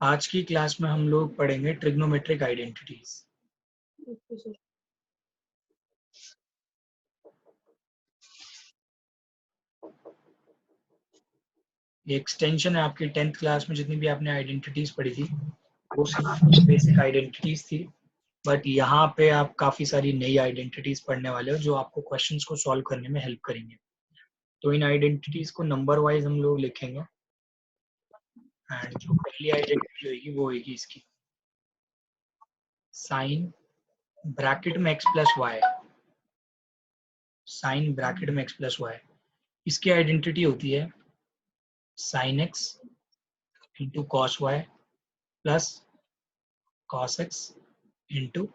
आज की क्लास में हम लोग पढ़ेंगे ट्रिग्नोमेट्रिक आइडेंटिटीज। Okay sir. ये एक्सटेंशन है आपकी 10th क्लास में जितनी भी आपने आइडेंटिटीज पढ़ी थी वो सिर्फ बेसिक आइडेंटिटीज थी, बट यहाँ पे आप काफ़ी सारी नई आइडेंटिटीज पढ़ने वाले हो जो आपको क्वेश्चंस को सॉल्व करने में हेल्प करेंगे। तो इन आइडेंटिटीज को नंबर वाइज हम लोग लिखेंगे एंड जो पहली आइडेंटिटी होगी वो होगी इसकी साइन ब्रैकेट में x plus y. Sine bracket में एक्स प्लस वाई, इसकी आइडेंटिटी होती है sine x into cos y plus cos x into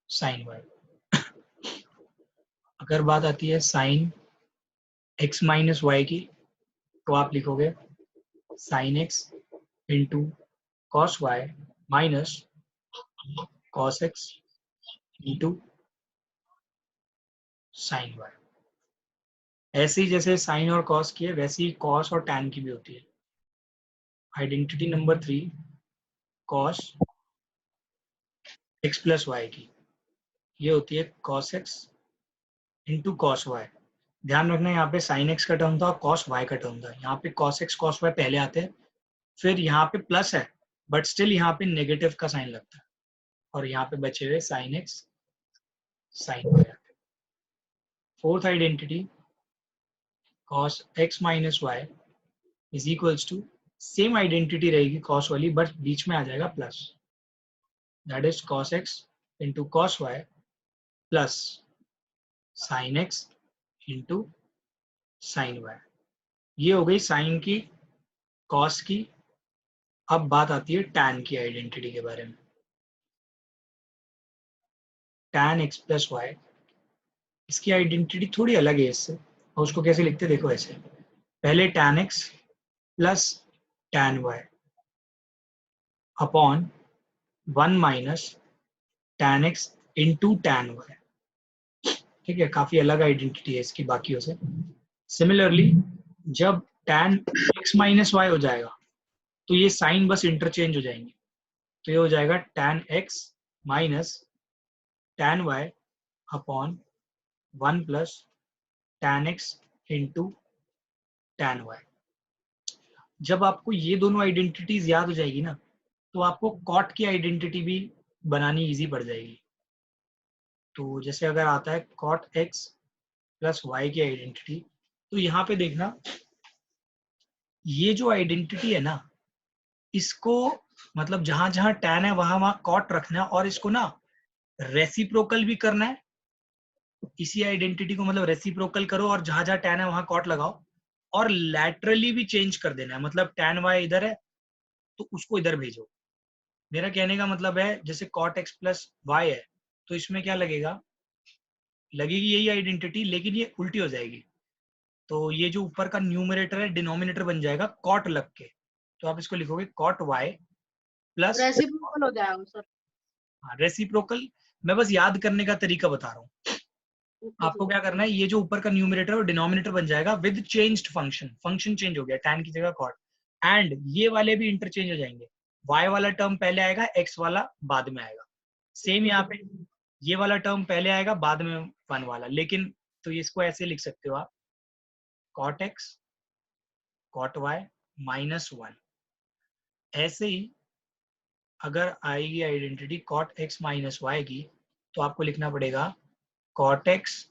sine y. अगर बात आती है साइन x माइनस वाई की तो आप लिखोगे sine x into cos y minus cos x into sine y. ऐसे ही जैसे साइन और कॉस की है वैसे ही कॉस और टैन की भी होती है। Identity number 3 cos x plus y की, ये होती है cos x into cos y. ध्यान रखना यहाँ पे साइन x का टर्म था और कॉस y का टर्म था। यहाँ पे कॉस x कॉस y पहले आते हैं, फिर यहाँ पे प्लस है बट स्टिल यहाँ पे नेगेटिव का साइन लगता है और यहाँ पे बचे हुए sine x sine y. Fourth identity cos x minus y is equals to, same identity रहेगी कॉस वाली बट बीच में आ जाएगा plus, that is cos x into cos y plus sine x into sine y. ये हो गई sign की, कॉस की। अब बात आती है टैन की आइडेंटिटी के बारे में। टैन एक्स प्लस वाई, इसकी आइडेंटिटी थोड़ी अलग है इससे, और उसको कैसे लिखते हैं देखो ऐसे। पहले tan x plus tan y upon 1 minus tan x into tan y. ठीक है, काफी अलग आइडेंटिटी है इसकी बाकियों से। सिमिलरली जब टैन एक्स माइनस वाई हो जाएगा तो ये साइन बस इंटरचेंज हो जाएंगे, तो ये हो जाएगा tan x minus tan y upon 1 plus tan x into tan y. जब आपको ये दोनों आइडेंटिटीज याद हो जाएगी ना तो आपको कॉट की आइडेंटिटी भी बनानी इजी पड़ जाएगी। तो जैसे अगर आता है कॉट एक्स प्लस वाई की आइडेंटिटी, तो यहाँ पे देखना ये जो आइडेंटिटी है ना, इसको मतलब जहां जहां टैन है वहां वहां कॉट रखना है और इसको ना रेसिप्रोकल भी करना है। इसी आइडेंटिटी को मतलब रेसिप्रोकल करो और जहां जहां टैन है वहां कॉट लगाओ, और लैटरली भी चेंज कर देना है। मतलब टैन वाई इधर है तो उसको इधर भेजो। मेरा कहने का मतलब है जैसे कॉट एक्स प्लस वाई है तो इसमें क्या लगेगा, लगेगी यही आइडेंटिटी लेकिन ये उल्टी हो जाएगी। तो ये जो ऊपर का न्यूमरेटर है डिनोमिनेटर बन जाएगा कॉट लग के, तो आप इसको लिखोगे कॉट वाई प्लस रेसिप्रोकल हो जाएगा सर। रेसिप्रोकल। मैं बस याद करने का तरीका बता रहा हूँ। ओके आपको सर। क्या करना है, ये जो ऊपर का न्यूमरेटर और डिनोमिनेटर बन जाएगा with changed function, function change हो गया टैन की जगह कॉट, एंड ये वाले भी इंटरचेंज हो जाएंगे। y वाला टर्म पहले आएगा, x वाला बाद में आएगा। सेम यहाँ पे ये वाला टर्म पहले आएगा बाद में 1 वाला, लेकिन तो इसको ऐसे लिख सकते हो आप cot x cot y minus 1। ऐसे ही अगर आएगी identity cot x minus y की तो आपको लिखना पड़ेगा cot x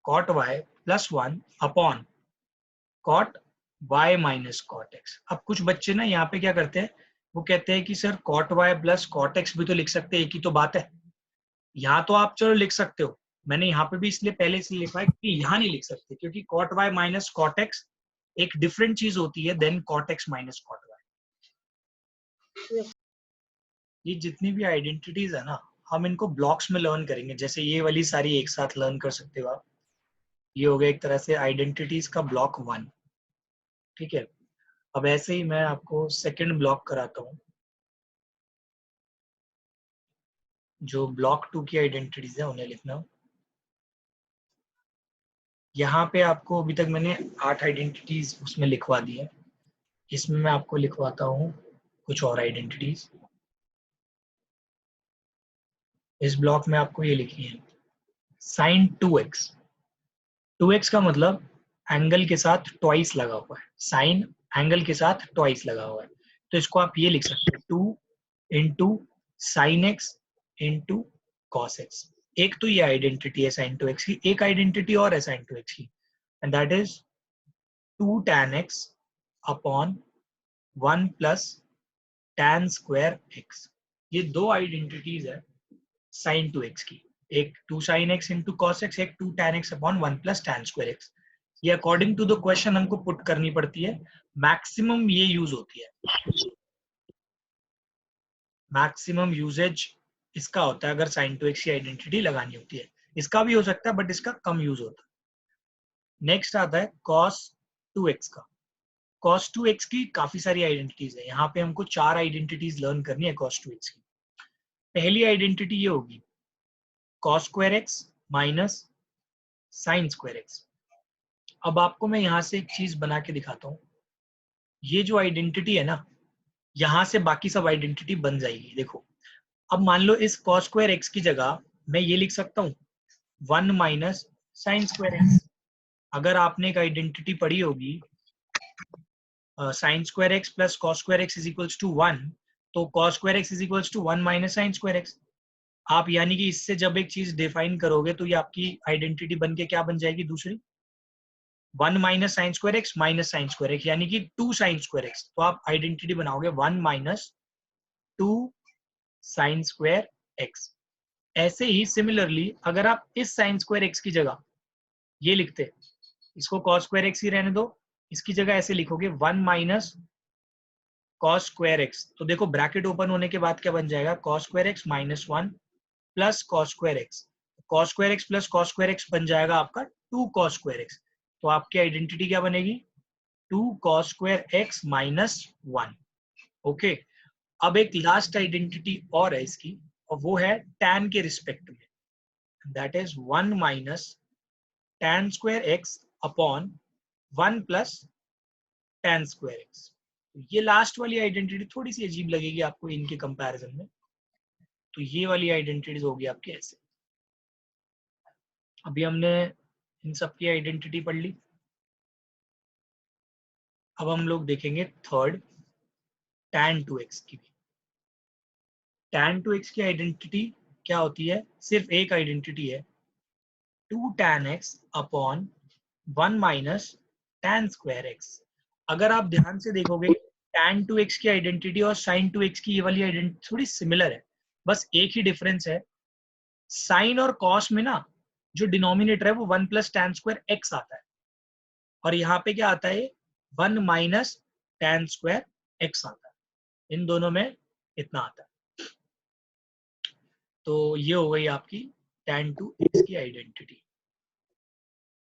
cot y plus 1 upon cot y minus cot x. अब कुछ बच्चे ना यहाँ पे क्या करते हैं, वो कहते हैं कि sir cot y plus cot x भी तो लिख सकते हैं, एक ही तो बात है। यहाँ तो आप चलो लिख सकते हो, मैंने यहाँ पे भी इसलिए पहले इसलिए लिखा है कि यहाँ नहीं लिख सकते क्योंकि cot y minus cot x एक डिफरेंट चीज होती है than cot x minus cot y. ये जितनी भी आइडेंटिटीज है ना, हम इनको ब्लॉक्स में लर्न करेंगे। जैसे ये वाली सारी एक साथ लर्न कर सकते हो आप। ये हो गया एक तरह से आइडेंटिटीज का ब्लॉक 1। ठीक है, अब ऐसे ही मैं आपको सेकंड ब्लॉक कराता हूँ। जो ब्लॉक 2 की आइडेंटिटीज है उन्हें लिखना। यहाँ पे आपको अभी तक मैंने 8 आइडेंटिटीज उसमें लिखवा दी है, इसमें मैं आपको लिखवाता हूँ कुछ और आइडेंटिटीज इस ब्लॉक में आपको ये लिखनी है। साइन 2x, 2x का मतलब एंगल के साथ ट्वाइस लगा हुआ है, साइन एंगल के साथ ट्वाइस लगा हुआ है, तो इसको आप ये लिख सकते हैं 2 into sign x into cos x. एक तो ये आइडेंटिटी है साइन 2x की, एक आइडेंटिटी और है साइन 2x की, and that is 2 tan x upon 1 plus tan square x। ये दो आइडेंटिटीज है साइन 2x की, एक 2 sin x into cos x, एक 2 tan x upon 1 plus tan square x. ये अकॉर्डिंग टू द क्वेश्चन हमको put करनी पड़ती है, मैक्सिमम ये यूज होती है, मैक्सिमम यूजेज इसका होता है अगर साइन 2x की आइडेंटिटी लगानी होती है। इसका भी हो सकता है बट इसका कम यूज होता है। नेक्स्ट आता है cos 2x का। cos 2x की काफी सारी आइडेंटिटीज है, यहाँ पे हमको 4 आइडेंटिटीज लर्न करनी है cos 2x की। पहली आइडेंटिटी ये होगी cos square x minus sine square x। अब आपको मैं यहाँ से एक चीज बना के दिखाता हूँ, ये जो आइडेंटिटी है ना, यहाँ से बाकी सब आइडेंटिटी बन जाएगी। देखो अब मान लो इस cos स्क्वायर x की जगह मैं ये लिख सकता हूँ 1 माइनस साइन स्क्वायर x। अगर आपने एक आइडेंटिटी पढ़ी होगी sine square x plus cos square x is equals to 1, तो cos square x is equals to 1 minus sine square x. आप यानी कि इससे जब एक चीज डिफाइन करोगे तो ये आपकी आइडेंटिटी बन के क्या बन जाएगी, दूसरी 1 minus sine square x minus sine square x, यानी कि 2 साइन स्क्वायर एक्स। तो आप आइडेंटिटी बनाओगे 1 माइनस 2 साइन स्क्वायर एक्स। ऐसे ही सिमिलरली अगर आप इस साइन स्क्वायर एक्स की जगह ये लिखते, इसको कॉस स्क्वायर एक्स ही रहने दो, इसकी जगह ऐसे लिखोगे 1 माइनस कॉस स्क्वायर एक्स, तो देखो ब्रैकेट ओपन होने के बाद क्या बन जाएगा, cos square x minus 1 plus cos square x. Cos square x plus cos square x बन जाएगा आपका 2 कॉस स्क्वायर एक्स। तो आपकी आइडेंटिटी क्या बनेगी, 2 cos square x minus 1। Okay, अब एक लास्ट आइडेंटिटी और है इसकी, और वो है tan के रिस्पेक्ट में, that is 1 minus tan square x upon 1 plus tan square x. ये लास्ट वाली आइडेंटिटी थोड़ी सी अजीब लगेगी आपको इनके कंपैरिजन में, तो ये वाली आइडेंटिटीज होगी आपकी ऐसे। अभी हमने इन सब की आइडेंटिटी पढ़ ली, अब हम लोग देखेंगे थर्ड tan 2x की भी। tan 2x की आइडेंटिटी क्या होती है, सिर्फ एक आइडेंटिटी है 2 tan x upon 1 minus tan square x। अगर आप ध्यान से देखोगे tan 2x की आइडेंटिटी और sin 2x की ये वाली आइडेंटिटी थोड़ी सिमिलर है, बस एक ही डिफरेंस है, साइन और कॉस में ना जो डिनोमिनेटर है वो 1 प्लस टैन स्क्वायर एक्स आता है, और यहाँ पे क्या आता है 1 माइनस टैन स्क्वायर एक्स आता है, इन दोनों में इतना आता है। तो ये हो गई आपकी tan 2x की आइडेंटिटी।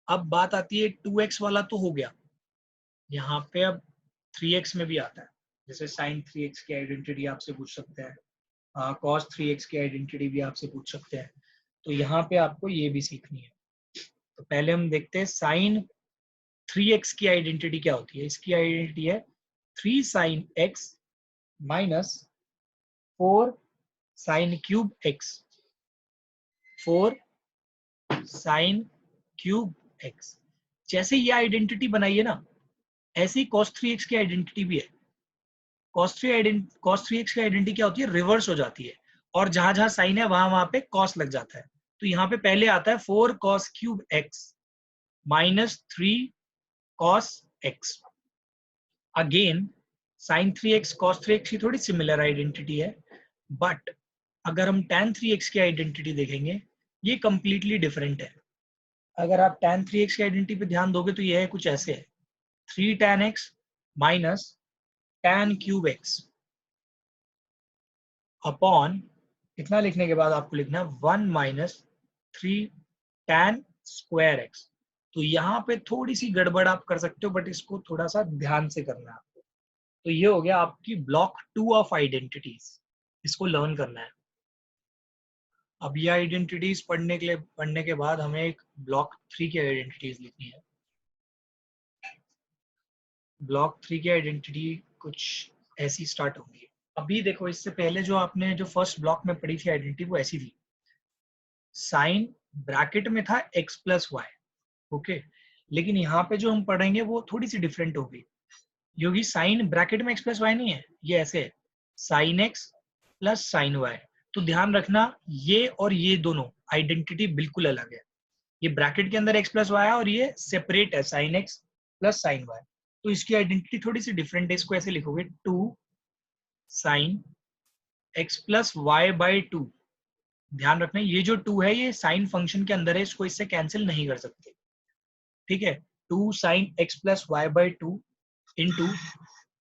अब बात आती है 2x वाला तो हो गया, यहाँ पे अब 3x में भी आता है, जैसे sin 3x की आइडेंटिटी आपसे पूछ सकते हैं, cos 3x की आइडेंटिटी भी आपसे पूछ सकते हैं, तो यहाँ पे आपको ये भी सीखनी है। तो पहले हम देखते हैं sin 3x की आइडेंटिटी क्या होती है। इसकी आइडेंटिटी है 3 sin x minus 4 sin cube x, 4 sin cube x। जैसे ये आइडेंटिटी बनाई है ना, ऐसे ही cos 3x की आइडेंटिटी भी है। cos 3x की आइडेंटिटी क्या होती है, रिवर्स हो जाती है, और जहां जहां साइन है वहां वहां पे cos लग जाता है। तो यहाँ पे पहले आता है 4 cos cube x minus 3 cos x। Again sin 3x cos 3x की थोड़ी सिमिलर आइडेंटिटी है, बट अगर हम tan 3x की आइडेंटिटी देखेंगे ये कंप्लीटली डिफरेंट है। अगर आप tan 3x की आइडेंटिटी पे ध्यान दोगे तो ये है कुछ ऐसे है 3 tan x minus tan cube x upon, इतना लिखने के बाद आपको लिखना 1 माइनस 3 tan स्क्वायर x। तो यहाँ पे थोड़ी सी गड़बड़ आप कर सकते हो, बट इसको थोड़ा सा ध्यान से करना है आपको। तो ये हो गया आपकी ब्लॉक 2 ऑफ आइडेंटिटीज, इसको लर्न करना है। अब ये आइडेंटिटीज पढ़ने के बाद हमें एक ब्लॉक 3 की आइडेंटिटीज लिखनी है। ब्लॉक 3 की आइडेंटिटी कुछ ऐसी स्टार्ट होगी। अभी देखो इससे पहले जो आपने जो फर्स्ट ब्लॉक में पढ़ी थी आइडेंटिटी वो ऐसी थी, साइन ब्रैकेट में था x प्लस वाई, ओके। लेकिन यहाँ पे जो हम पढ़ेंगे वो थोड़ी सी डिफरेंट होगी, क्योंकि साइन ब्रैकेट में x प्लस वाई नहीं है, ये ऐसे है sine x plus sine y. तो ध्यान रखना ये और ये दोनों आइडेंटिटी बिल्कुल अलग है, ये ब्रैकेट के अंदर x प्लस वाई है और ये सेपरेट है sine x plus sine y. तो इसकी आइडेंटिटी थोड़ी सी डिफरेंट है, इसको ऐसे लिखोगे 2 sine x plus y by 2। ध्यान रखना ये जो 2 है ये साइन फंक्शन के अंदर है, इसको इससे कैंसिल नहीं कर सकते, ठीक है। 2 sine x plus y by 2 into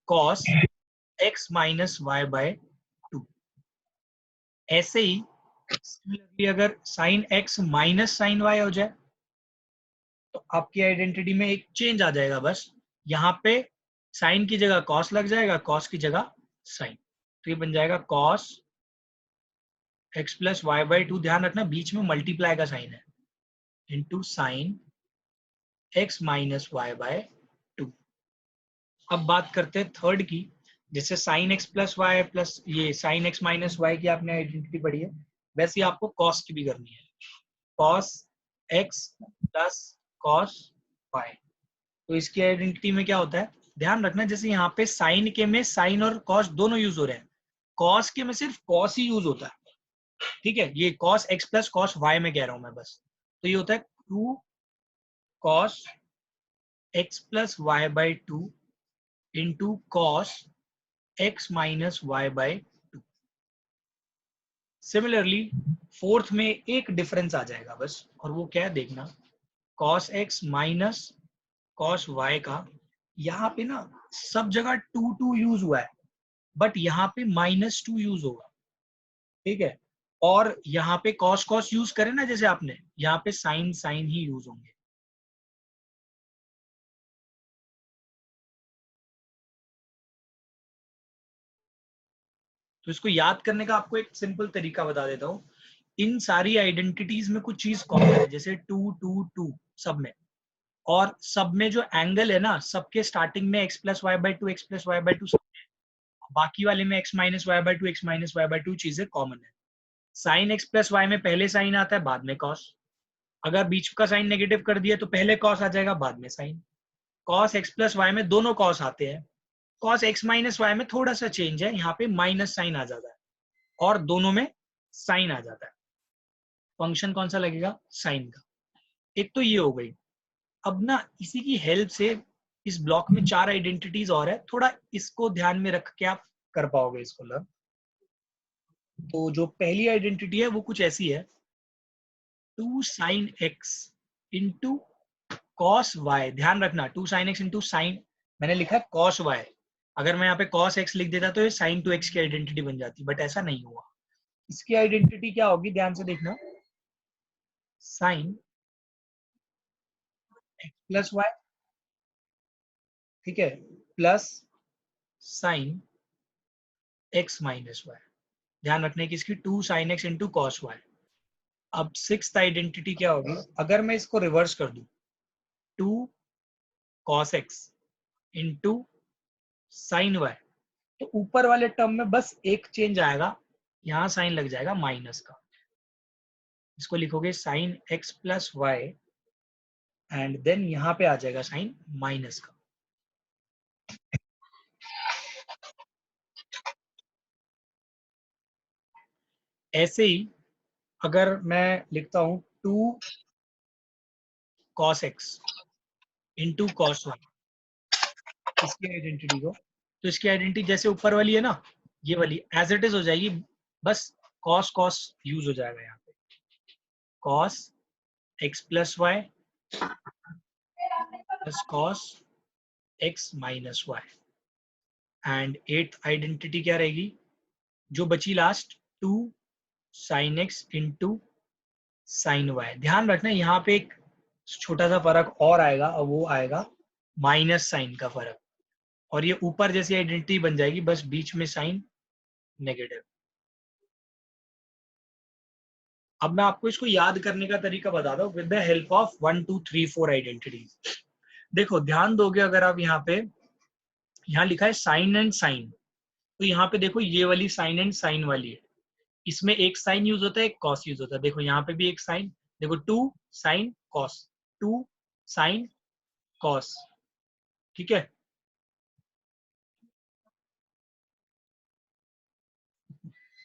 cos x minus y by 2। ऐसे ही सिमिलरली अगर sine x minus sine y हो जाए तो आपकी आइडेंटिटी में एक चेंज आ जाएगा, बस यहाँ पे साइन की जगह कॉस लग जाएगा, कॉस की जगह साइन, तो ये बन जाएगा cos x plus y by 2। ध्यान रखना बीच में मल्टीप्लाई का साइन है, into sine x minus y by 2। अब बात करते हैं थर्ड की, जैसे sine x plus y plus ये साइन x माइनस वाई की आपने आइडेंटिटी पढ़ी है, वैसे ही आपको कॉस की भी करनी है, cos x plus cos y. तो इसकी आइडेंटिटी में क्या होता है, ध्यान रखना जैसे यहाँ पे साइन के में साइन और कॉस दोनों यूज हो रहे हैं, कॉस के में सिर्फ कॉस ही यूज होता है, ठीक है। ये cos x plus cos y में कह रहा हूं मैं बस। तो ये होता है 2 cos x plus y by 2 into cos x minus y by 2। Similarly fourth में एक डिफरेंस आ जाएगा बस, और वो क्या है देखना, cos x minus cos y का यहाँ पे ना सब जगह 2 यूज हुआ है, बट यहाँ पे -2 यूज होगा, ठीक है। और यहाँ पे cos cos यूज करें ना जैसे आपने, यहाँ पे sin sin ही यूज होंगे। तो इसको याद करने का आपको एक सिंपल तरीका बता देता हूँ, इन सारी आइडेंटिटीज में कुछ चीज कॉमन है, जैसे 2 2 2 सब में, और सब में जो एंगल है ना सबके स्टार्टिंग में x plus y by 2 x plus y by 2, बाकी वाले में x minus y by 2 x minus y by 2 चीजें कॉमन है। साइन x प्लस वाई में पहले साइन आता है बाद में कॉस, अगर बीच का साइन नेगेटिव कर दिया तो पहले कॉस आ जाएगा बाद में sine. Cos x plus y में दोनों कॉस आते हैं, कॉस x माइनस वाई में थोड़ा सा चेंज है, यहाँ पे माइनस साइन आ जाता है और दोनों में साइन आ जाता है। फंक्शन कौन सा लगेगा, साइन का। एक तो ये हो गई। अब ना इसी की हेल्प से इस ब्लॉक में 4 आइडेंटिटीज और है, थोड़ा इसको ध्यान में रख के आप कर पाओगे इसको लर्न। तो जो पहली आइडेंटिटी है वो कुछ ऐसी है, 2 sine x into cos y. ध्यान रखना 2 साइन x इंटू साइन, मैंने लिखा है कॉस वाई, अगर मैं यहाँ पे कॉस x लिख देता तो ये साइन 2x की आइडेंटिटी बन जाती, बट ऐसा नहीं हुआ। इसकी आइडेंटिटी क्या होगी ध्यान से देखना, साइन x प्लस वाई, ठीक है, plus sine x minus y. ध्यान रखने की इसकी 2 sine x into cos y. अब सिक्स्थ आइडेंटिटी क्या होगी, अगर मैं इसको रिवर्स कर दूं, 2 cos x into sine y, तो ऊपर वाले टर्म में बस एक चेंज आएगा, यहाँ साइन लग जाएगा माइनस का, इसको लिखोगे sine x plus y and then यहाँ पे आ जाएगा साइन माइनस का। ऐसे ही अगर मैं लिखता हूं 2 cos x into cos y, इसकी आइडेंटिटी को, तो इसकी आइडेंटिटी जैसे ऊपर वाली है ना ये वाली एज इट इज हो जाएगी, बस cos cos यूज हो जाएगा यहाँ पे, cos x plus y plus cos x minus y. And eighth identity क्या रहेगी जो बची last, 2 sine x into sine y. ध्यान रखना यहाँ पे एक छोटा सा फर्क और आएगा, और वो आएगा माइनस साइन का फर्क, और ये ऊपर जैसी आइडेंटिटी बन जाएगी, बस बीच में साइन नेगेटिव। अब मैं आपको इसको याद करने का तरीका बता दूं with the help of 1 2 3 4 identities. देखो ध्यान दोगे अगर आप यहाँ पे, यहाँ लिखा है साइन एंड साइन, तो यहाँ पे देखो ये वाली साइन एंड साइन वाली है, इसमें एक साइन यूज होता है एक कॉस यूज होता है। देखो यहाँ पे भी एक साइन, देखो 2 साइन कॉस, 2 साइन कॉस, ठीक है।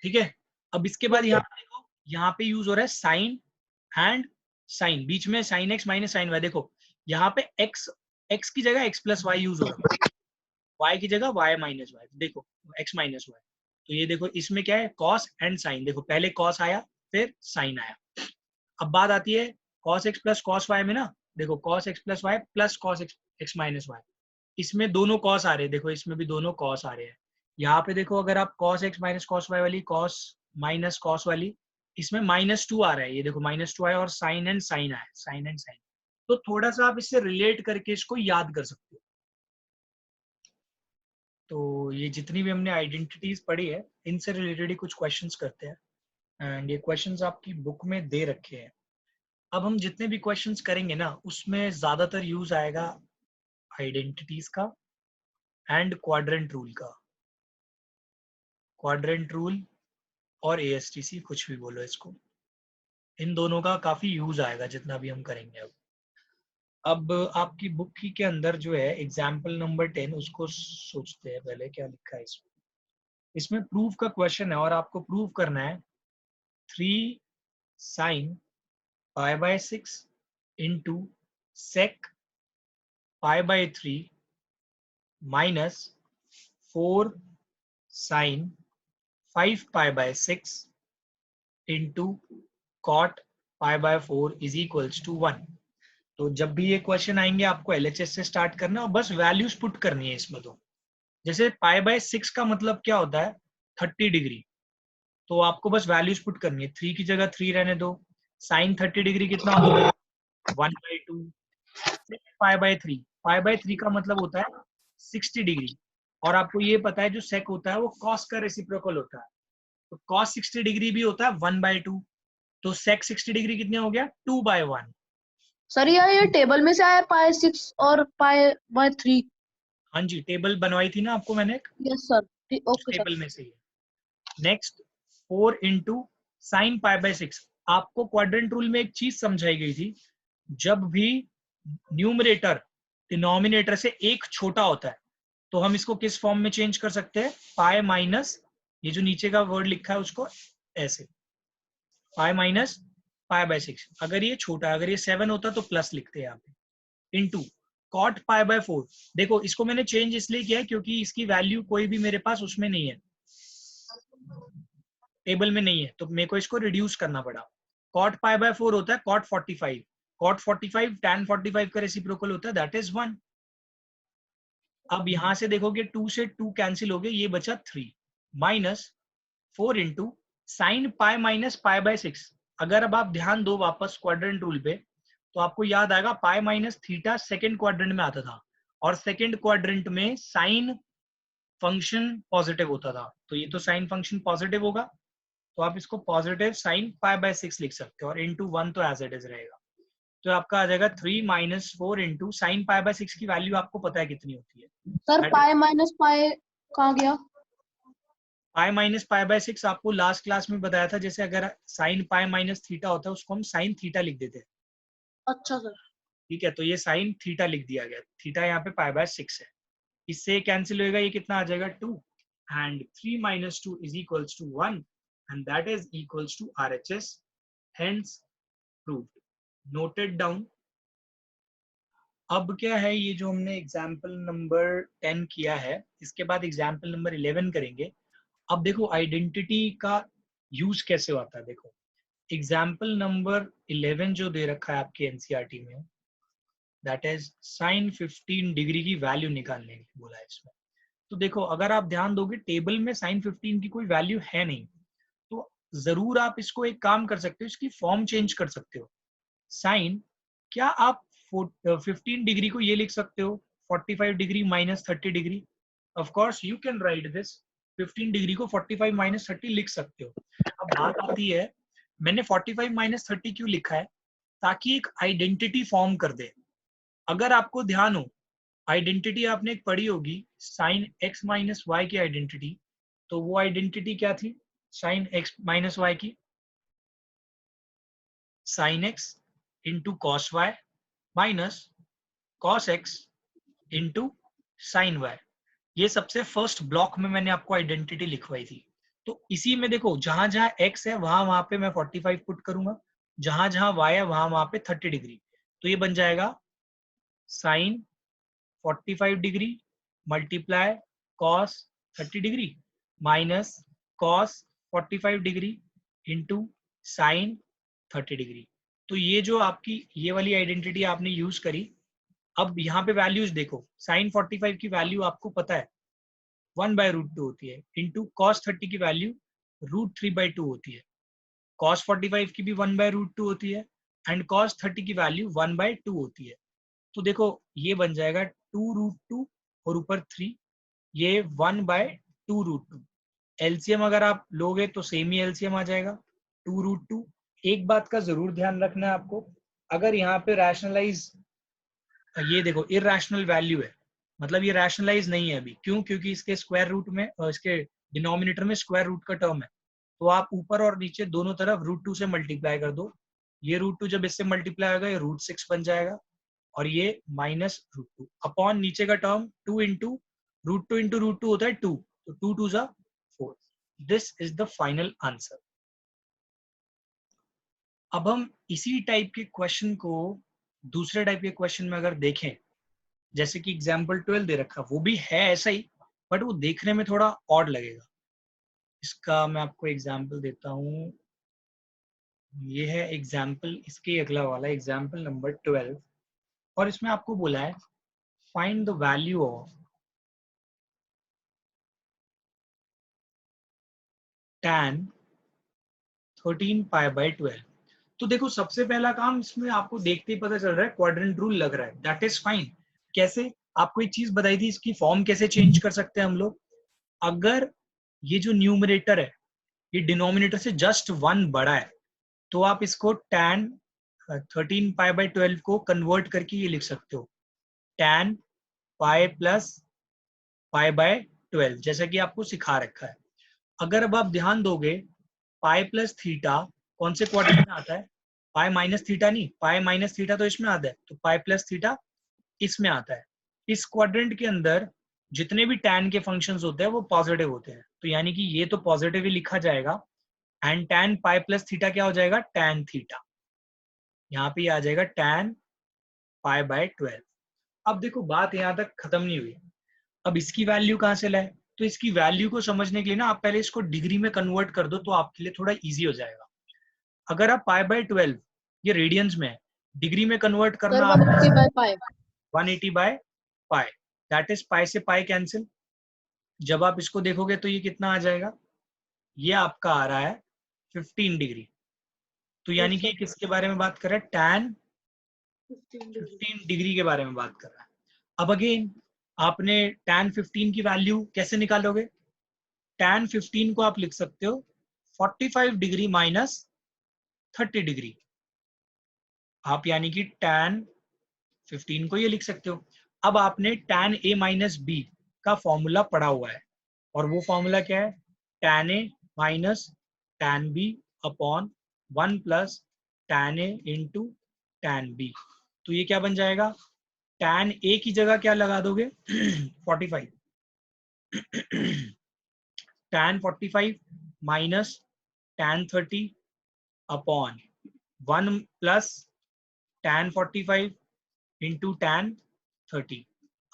ठीक है, अब इसके बाद यस यहाँ सर। पे देखो, यहाँ पे यूज हो रहा है साइन एंड साइन, बीच में sine x minus sine y. देखो यहाँ पे एक्स, एक्स की जगह एक्स प्लस वाई यूज हो रहा है, वाई की जगह वाई माइनस वाई। देखो एक्स माइनस वाई, तो ये देखो इसमें क्या है, कॉस एंड साइन। देखो पहले कॉस आया फिर साइन आया। अब बात आती है cos x plus cos y में ना, देखो cos x plus y plus cos x minus y, इसमें दोनों कॉस आ रहे हैं। देखो इसमें भी दोनों कॉस आ रहे हैं। यहाँ पे देखो अगर आप cos x minus cos y वाली, कॉस माइनस कॉस वाली, इसमें -2 आ रहा है। ये देखो -2 आया और साइन एंड साइन आया, साइन एंड साइन। तो थोड़ा सा आप इससे रिलेट करके इसको याद कर सकते हो। तो ये जितनी भी हमने आइडेंटिटीज पढ़ी है इनसे रिलेटेड ही कुछ क्वेश्चंस करते हैं, एंड ये क्वेश्चंस आपकी बुक में दे रखे हैं। अब हम जितने भी क्वेश्चंस करेंगे ना उसमें ज्यादातर यूज आएगा आइडेंटिटीज का एंड क्वाड्रेंट रूल का। क्वाड्रेंट रूल और एएसटीसी, कुछ भी बोलो इसको, इन दोनों का काफी यूज आएगा जितना भी हम करेंगे। अब आपकी बुक की के अंदर जो है एग्जाम्पल नंबर 10, उसको सोचते हैं पहले क्या लिखा है इसमें। इसमें प्रूफ का क्वेश्चन है और आपको प्रूफ करना है 3 sine pi by 6 into sec pi by 3 minus 4 sine 5 pi by 6 into cot pi by 4 is equals to 1। तो जब भी ये क्वेश्चन आएंगे आपको एलएचएस से स्टार्ट करना और बस वैल्यूज पुट करनी है इसमें। तो जैसे पाई बाय 6 का मतलब क्या होता है, 30 डिग्री, तो आपको बस वैल्यूज पुट करनी है। 3 की जगह 3 रहने दो, साइन 30 डिग्री कितना होगा 1/2, पाई बाय 3, पाई बाय 3 का मतलब होता है 60 डिग्री, और आपको ये पता है जो सेक होता है वो कॉस का रेसिप्रोकल होता है, तो कॉस 60 डिग्री भी होता है 1/2, तो सेक 60 डिग्री कितने हो गया 2/1। सर ये टेबल में से आया पाई 6 और पाई बाय 3। हाँ जी, टेबल बनवाई थी ना आपको मैंने, यस सर, उस ओके सर। टेबल में से ही। Next 4 into sine pi by 6। आपको क्वाड्रेंट रूल में एक चीज समझाई गई थी, जब भी न्यूमरेटर डिनोमिनेटर से एक छोटा होता है तो हम इसको किस फॉर्म में चेंज कर सकते हैं, पाई माइनस, ये जो नीचे का वर्ड लिखा है उसको ऐसे, पाई माइनस पाई बाय 6। अगर ये छोटा, अगर ये 7 होता तो प्लस लिखते हैं यहाँ पे, इंटू कॉट पाई बाय 4। देखो इसको मैंने चेंज इसलिए किया है क्योंकि इसकी वैल्यू कोई भी मेरे पास उसमें नहीं है, टेबल में नहीं है, तो मेरे को इसको रिड्यूस करना पड़ा। कॉट पाई बाय 4 होता है कॉट 45, कॉट 45 टैन 45 का रेसिप्रोकल होता है, दैट इज 1। अब यहां से देखोगे 2 से 2 कैंसिल हो गए, ये बचा 3 minus 4 into sine pi minus pi by 6। अगर अब आप ध्यान दो वापस क्वाड्रेंट रूल पे, तो आपको याद आएगा pi minus theta second quadrant में आता था, और सेकेंड क्वाड्रेंट में साइन फंक्शन पॉजिटिव होता था, तो ये तो साइन फंक्शन पॉजिटिव होगा, तो आप इसको पॉजिटिव साइन पाई बाय 6 लिख सकते हो, और इंटू 1 तो एज इट इज रहेगा। तो आपका आ जाएगा 3 minus 4 into sine pi by 6 की वैल्यू आपको पता है कितनी होती है, sir that is pi minus pi कहाँ गया? Pi minus pi by 6। आपको लास्ट क्लास में बताया था, जैसे अगर साइन पाई माइनस थीटा होता है उसको हम साइन थीटा लिख देते हैं, अच्छा सर। ठीक है। तो ये साइन थीटा लिख दिया गया, थीटा यहाँ पे पाई बाय 6 है, इससे कैंसिल होएगा, ये कितना आ जाएगा 2, and 3 minus 2 is equals to 1, and that is equals to RHS, hence proved, noted down. अब क्या है, ये जो हमने एग्जाम्पल नंबर 10 किया है, इसके बाद एग्जाम्पल नंबर 11 करेंगे। अब देखो आइडेंटिटी का यूज कैसे होता है। देखो एग्जाम्पल नंबर 11 जो दे रखा है आपके एनसीईआरटी में, दैट इज साइन 15 डिग्री की वैल्यू निकालने के लिए बोला है इसमें। तो देखो अगर आप ध्यान दोगे टेबल में साइन 15 की कोई वैल्यू है नहीं, तो जरूर आप इसको एक काम कर सकते हो, इसकी फॉर्म चेंज कर सकते हो। साइन, क्या आप 15 डिग्री को ये लिख सकते हो 45 degree minus 30 degree? Of course you can write this, 15 degree को 45 माइनस 30 लिख सकते हो। अब बात आती है मैंने 45 माइनस 30 क्यों लिखा है, ताकि एक आइडेंटिटी फॉर्म कर दे। अगर आपको ध्यान हो, आइडेंटिटी आपने एक पढ़ी होगी साइन एक्स माइनस वाई की आइडेंटिटी, तो वो आइडेंटिटी क्या थी साइन एक्स माइनस वाई की, sine x into cos y minus cos x into sine y. ये सबसे फर्स्ट ब्लॉक में मैंने आपको आइडेंटिटी लिखवाई थी। तो इसी में देखो जहां जहां x है वहां वहां पे मैं 45 पुट करूंगा, जहां जहां y है वहां वहां पे 30 डिग्री। तो ये बन जाएगा sine 45 degree multiply cos 30 degree minus cos 45 degree into sine 30 degree. तो ये जो आपकी ये वाली आइडेंटिटी आपने यूज करी। अब यहाँ पे वैल्यूज देखो, साइन 45 की वैल्यू आपको पता है 1/√2 होती है, इंटू कॉस 30 की वैल्यू √3/2 होती है, कॉस 45 की भी 1/√2 होती है एंड कॉस 30 की वैल्यू 1/2 होती है। तो देखो ये बन जाएगा 2√2 और ऊपर 3, ये 1/2√2। एलसीएम अगर आप लोगे तो सेम ही एलसीएम आ जाएगा 2√2। एक बात का जरूर ध्यान रखना है आपको, अगर यहाँ पे रैशनलाइज, ये देखो इरैशनल वैल्यू है, मतलब ये रैशनलाइज नहीं है अभी। क्यों? क्योंकि इसके स्क्वायर रूट में और इसके डिनोमिनेटर में स्क्वायर रूट का टर्म है। तो आप ऊपर और नीचे दोनों तरफ √2 से मल्टीप्लाई कर दो। ये √2 जब इससे मल्टीप्लाई होगा ये √6 बन जाएगा और ये -√2 अपॉन नीचे का टर्म 2 इंटू √2 होता है 2, तो 2 2 जा 4। This is the final answer. अब हम इसी टाइप के क्वेश्चन को दूसरे टाइप के क्वेश्चन में अगर देखें, जैसे कि एग्जाम्पल 12 दे रखा, वो भी है ऐसा ही बट वो देखने में थोड़ा ऑड लगेगा। इसका मैं आपको एग्जाम्पल देता हूँ। ये है एग्जाम्पल, इसके अगला वाला एग्जाम्पल नंबर 12 और इसमें आपको बोला है find the value of tan 13π/12। तो देखो सबसे पहला काम इसमें आपको देखते ही पता चल रहा है क्वाड्रेंट रूल लग रहा है, दैट इज फाइन। कैसे? आपको एक चीज बताई थी, इसकी फॉर्म कैसे चेंज कर सकते हैं हम लोग। अगर ये जो न्यूमरेटर है ये डिनोमिनेटर से जस्ट 1 बड़ा है तो आप इसको tan 13π/12 को कन्वर्ट करके ये लिख सकते हो tan पाई प्लस π/12, जैसा कि आपको सिखा रखा है। अगर अब आप ध्यान दोगे पाई प्लस थीटा कौन से क्वाड्रेंट में आता है? पाई माइनस थीटा नहीं, पाई माइनस थीटा तो इसमें आता है, तो पाई प्लस थीटा इसमें आता है। इस क्वाड्रेंट के अंदर जितने भी tan के फंक्शंस होते हैं वो पॉजिटिव होते हैं, तो यानी कि ये तो पॉजिटिव ही लिखा जाएगा and tan pi plus theta क्या हो जाएगा? tan theta. यहाँ पे आ जाएगा tan π/12। अब देखो बात यहाँ तक खत्म नहीं हुई। अब इसकी वैल्यू कहाँ से लाए? तो इसकी वैल्यू को समझने के लिए ना आप पहले इसको डिग्री में कन्वर्ट कर दो तो आपके लिए थोड़ा इजी हो जाएगा। अगर आप π/12 ये रेडियंस में है, डिग्री में कन्वर्ट सर करना 180/5। 180/π, दैट इज पाई से पाई कैंसिल। जब आप इसको देखोगे तो ये कितना आ जाएगा? ये आपका आ रहा है 15 डिग्री। तो यानी कि किसके बारे में बात कर रहा है? tan 15 डिग्री के बारे में बात कर रहा है। अब अगेन आपने tan 15 की वैल्यू कैसे निकालोगे? tan 15 को आप लिख सकते हो 45 डिग्री माइनस 30 डिग्री। आप यानी कि tan 15 को ये लिख सकते हो। अब आपने tan a माइनस बी का फॉर्मूला पढ़ा हुआ है और वो फॉर्मूला क्या है? tan a minus tan b upon 1 plus tan a into tan b। तो ये क्या बन जाएगा? tan a की जगह क्या लगा दोगे? 45 tan 45 minus tan 30 upon 1 plus tan 45 into tan 30।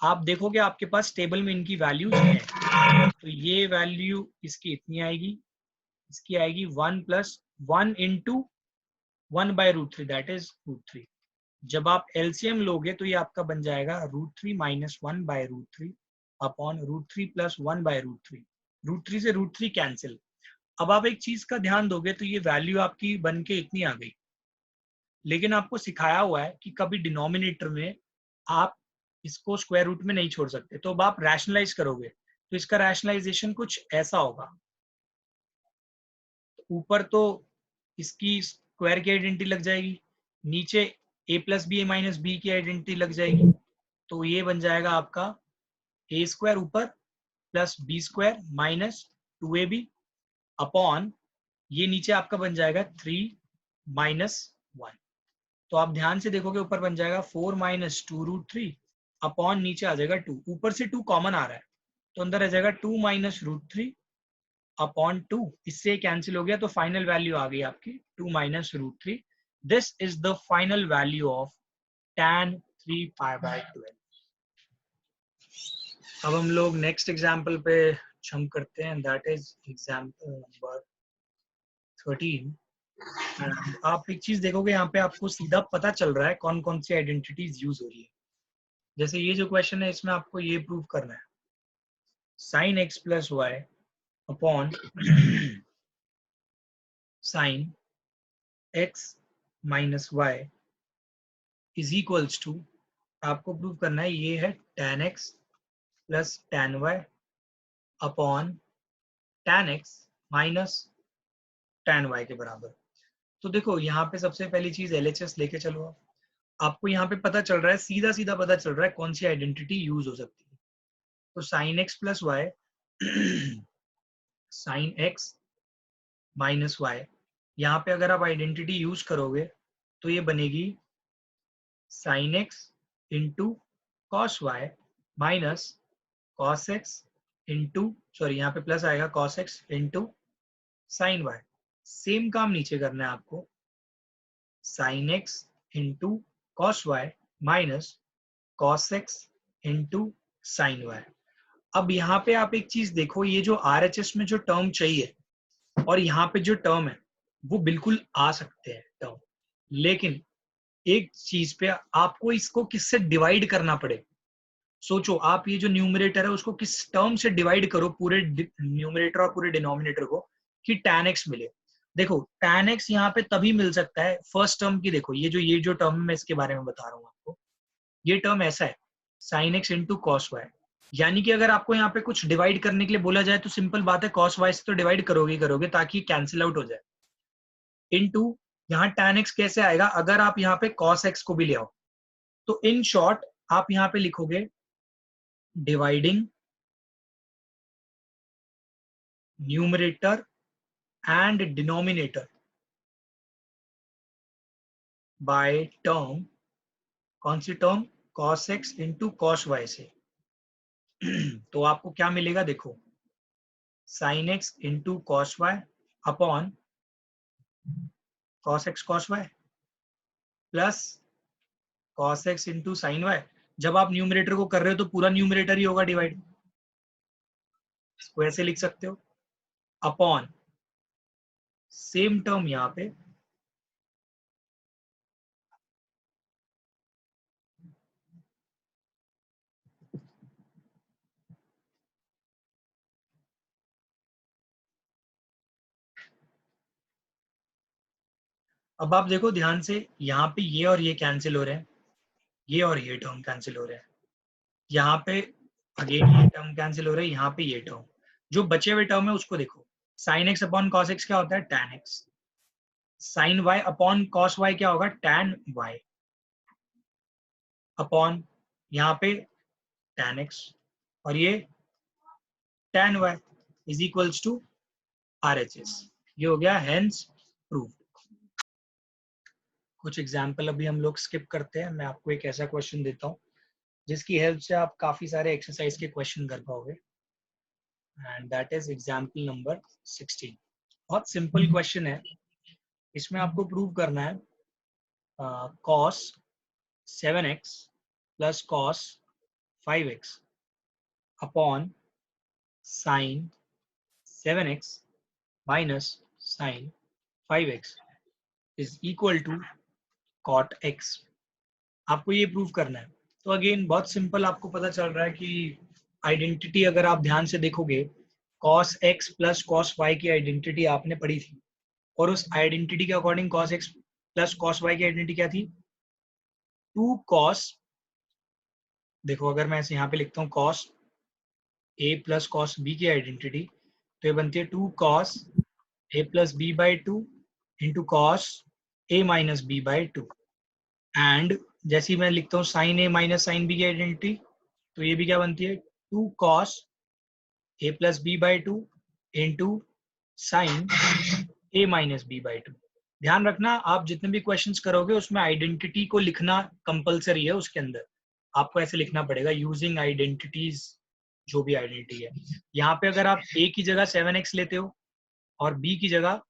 आप देखोगे आपके पास टेबल में इनकी वैल्यूज हैं, तो ये वैल्यू इसकी इतनी आएगी, इसकी आएगी 1 प्लस 1 इंटू 1/√3 दैट इज √3। जब आप एलसीएम लोगे तो ये आपका बन जाएगा √3 माइनस 1/√3 अपॉन √3 प्लस 1/√3। √3 से √3 कैंसिल। अब आप एक चीज का ध्यान दोगे तो ये वैल्यू आपकी बन के इतनी आ गई, लेकिन आपको सिखाया हुआ है कि कभी डिनोमिनेटर में आप इसको स्क्वायर रूट में नहीं छोड़ सकते। तो अब आप रैशनलाइज करोगे तो इसका रैशनलाइजेशन कुछ ऐसा होगा। ऊपर तो इसकी स्क्वायर की आइडेंटिटी लग जाएगी, नीचे a plus b a minus b की आइडेंटिटी लग जाएगी, तो ये बन जाएगा आपका a स्क्वायर ऊपर plus b square minus 2ab upon ये नीचे आपका बन जाएगा 3 माइनस 1। तो आप ध्यान से देखोगे ऊपर बन जाएगा 4 माइनस 2 रूट 3 अपॉन नीचे आ जाएगा 2, ऊपर से 2 कॉमन आ रहा है तो अंदर आ जाएगा 2 माइनस रूट 3 अपॉन 2, इससे कैंसिल हो गया तो फाइनल वैल्यू आ गई आपकी 2 minus root 3। This is the final value of tan 3 pi by 12। अब हम लोग नेक्स्ट एग्जाम्पल पे जंप करते हैं, दैट इज एग्जाम्पल नंबर 13। आप एक चीज देखोगे यहाँ पे आपको सीधा पता चल रहा है कौन कौन सी आइडेंटिटीज यूज हो रही है। जैसे ये जो क्वेश्चन है इसमें आपको ये प्रूव करना है sin x plus y upon sin x minus y is equals to, आपको प्रूव करना है ये है tan x plus tan y upon tan x minus tan y के बराबर। तो देखो यहाँ पे सबसे पहली चीज LHS लेके चलो आप, आपको यहाँ पे पता चल रहा है, सीधा सीधा पता चल रहा है कौन सी आइडेंटिटी यूज हो सकती है। तो sin x plus y sin x minus y, यहाँ पे अगर आप आइडेंटिटी यूज करोगे तो ये बनेगी sin x into cos y minus cos x into, sorry यहाँ पे प्लस आएगा cos x into sin y। Same काम नीचे करना है आपको, sin x into cos y minus cos x into sin y। अब यहाँ पे आप एक चीज देखो, ये जो RHS में जो टर्म चाहिए और यहाँ पे जो टर्म है वो बिल्कुल आ सकते हैं टर्म, लेकिन एक चीज पे आपको इसको किससे डिवाइड करना पड़े। सोचो आप ये जो न्यूमरेटर है उसको किस टर्म से डिवाइड करो, पूरे न्यूमरेटर और पूरे डिनोमिनेटर को, कि tan x मिले। देखो tan x यहाँ पे तभी मिल सकता है फर्स्ट टर्म की, देखो ये जो टर्म मैं इसके बारे में बता रहा हूँ आपको, ये टर्म ऐसा है sin x into cos y, यानी कि अगर आपको यहाँ पे कुछ डिवाइड करने के लिए बोला जाए तो सिंपल बात है cos y से तो डिवाइड करोगे ही करोगे ताकि कैंसिल आउट हो जाए, इनटू यहाँ tan x कैसे आएगा अगर आप यहाँ पे cos x को भी ले आओ। तो इन शॉर्ट आप यहाँ पे लिखोगे dividing numerator and denominator by term, कौन सी term, cos x into cos y से। तो आपको क्या मिलेगा देखो, sin x into cos y upon cos x cos y plus cos x into sin y। जब आप न्यूमरेटर को कर रहे हो तो पूरा न्यूमरेटर ही होगा डिवाइड, इसको ऐसे लिख सकते हो, अपॉन सेम टर्म यहाँ पे अब आप देखो ध्यान से, यहाँ पे ये और ये कैंसिल हो रहे हैं, ये और ये टर्म कैंसिल हो रहे हैं, यहाँ पे अगेन ये टर्म कैंसिल हो रहा है, यहाँ पे ये टर्म, जो बचे हुए टर्म है उसको देखो, sin x upon cos x क्या होता है tan x, sin y upon cos y क्या होगा tan y, अपॉन यहाँ पे tan x और ये tan y is equals to RHS। ये हो गया हेंस प्रूव्ड। कुछ एग्जाम्पल अभी हम लोग स्किप करते हैं, मैं आपको एक ऐसा क्वेश्चन देता हूँ जिसकी हेल्प से आप काफी सारे एक्सरसाइज के क्वेश्चन कर पाओगे, and that is example number 16। बहुत सिंपल क्वेश्चन है, इसमें आपको प्रूव करना है cos 7x plus cos 5x upon sin 7x minus sin 5x is equal to cot x। आपको ये प्रूव करना है। तो अगेन बहुत सिंपल, आपको पता चल रहा है कि आइडेंटिटी अगर आप ध्यान से देखोगे, cos x plus cos y की आइडेंटिटी आपने पढ़ी थी, और उस आइडेंटिटी के according cos x plus cos y की आइडेंटिटी क्या थी, 2 cos, देखो अगर मैं ऐसे यहाँ पे लिखता हूँ cos a plus cos b की आइडेंटिटी, तो ये बनती है 2 cos a plus b by 2 into cos a minus b by 2, and जैसे ही मैं लिखता हूँ sin a minus sin b की आइडेंटिटी, तो ये भी क्या बनती है 2 cos a plus b by 2 into sine a minus b by two. ध्यान रखना, आप जितने भी क्वेश्चंस करोगे उसमें आइडेंटिटी को लिखना कंपलसरी है। उसके अंदर आपको ऐसे लिखना पड़ेगा, यूजिंग आइडेंटिटीज, जो भी आइडेंटिटी है। यहाँ पे अगर आप a की जगह 7x लेते हो और b की जगह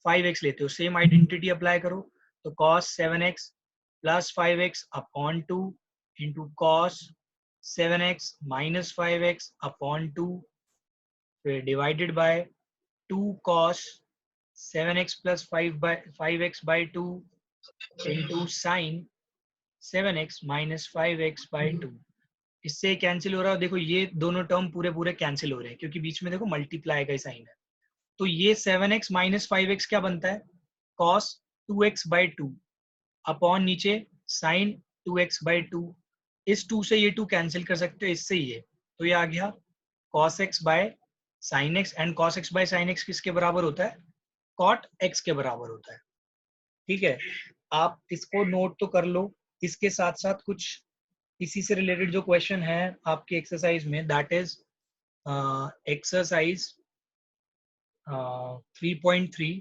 5x लेते हो, सेम आइडेंटिटी अप्लाई करो, तो cos 7x plus 5x upon 2 into cos 7x minus 5x upon 2 फिर divided by 2 cos 7x plus 5x by 2 into sign 7x minus 5x by 2। इससे कैंसिल हो रहा है, देखो ये दोनों टर्म पूरे पूरे कैंसिल हो रहे हैं क्योंकि बीच में देखो मल्टीप्लाई का साइन है। तो ये 7x माइनस 5x क्या बनता है, cos 2x बाई 2 अपॉन नीचे साइन 2x बाई 2। इस 2 से ये 2 कैंसिल कर सकते हो, इससे ये, तो ये आ गया cos x by sine x, and cos x by sine x किसके बराबर होता है, cot x के बराबर होता है। ठीक है, आप इसको नोट तो कर लो। इसके साथ साथ कुछ इसी से रिलेटेड जो क्वेश्चन है आपके एक्सरसाइज में, दैट इज एक्सरसाइज 3.3।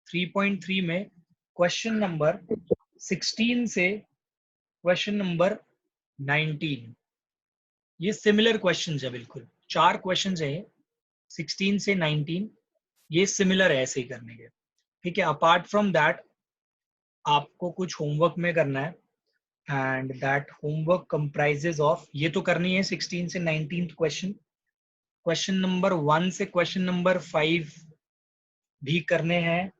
3.3 में क्वेश्चन नंबर 16 से क्वेश्चन नंबर 19, ये सिमिलर क्वेश्चंस है, बिल्कुल 4 क्वेश्चंस है 16 से 19, ये सिमिलर है ऐसे ही करने के। ठीक है, अपार्ट फ्रॉम दैट आपको कुछ होमवर्क में करना है, and that homework comprises of, ये तो करनी है 16 से 19 क्वेश्चन, क्वेश्चन नंबर 1 से क्वेश्चन नंबर 5 भी करने हैं।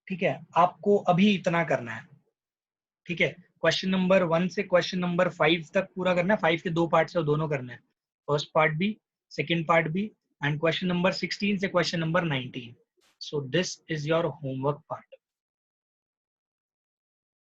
ठीक है, आपको अभी इतना करना है। ठीक है, क्वेश्चन नंबर 1 से क्वेश्चन नंबर 5 तक पूरा करना है। 5 के 2 पार्ट है, दोनों करना है, फर्स्ट पार्ट भी सेकेंड पार्ट भी, एंड क्वेश्चन नंबर 16 से question number 19। So this is your homework part.